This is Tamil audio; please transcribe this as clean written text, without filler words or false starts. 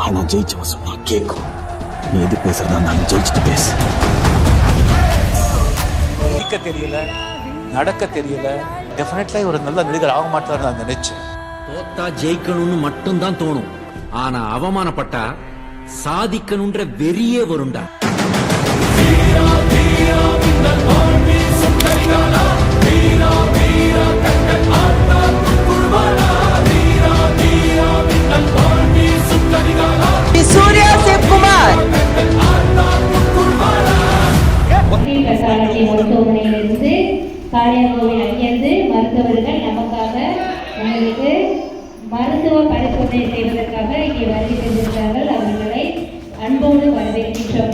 ஆனா ஜெயிச்சவன் சொன்னா கேட்கும். நீ எது பேசுறதா நான் ஜெயிச்சுட்டு பேசு. தெரியல, நடக்க தெரியல. டெஃபினெட்லி ஒரு நல்ல நடிகர் ஆக மாட்டார் நான் நினைச்சேன். தோத்தா ஜெயிக்கணும்னு மட்டும்தான் தோணும், ஆனா அவமானப்பட்டா சாதிக்கணும்ன்ற வெறியே வரும்டா. சூர்யா சிவகுமார் மருத்துவமனையிலிருந்து காளியாகோவில் அங்கிருந்து மருத்துவர்கள் நமக்காக உங்களுக்கு மருத்துவ பரிசோதனை செய்வதற்காக இங்கே வருகை தந்திருக்கிறார்கள். அவர்களை அன்போடு வரவேற்கின்றோம்.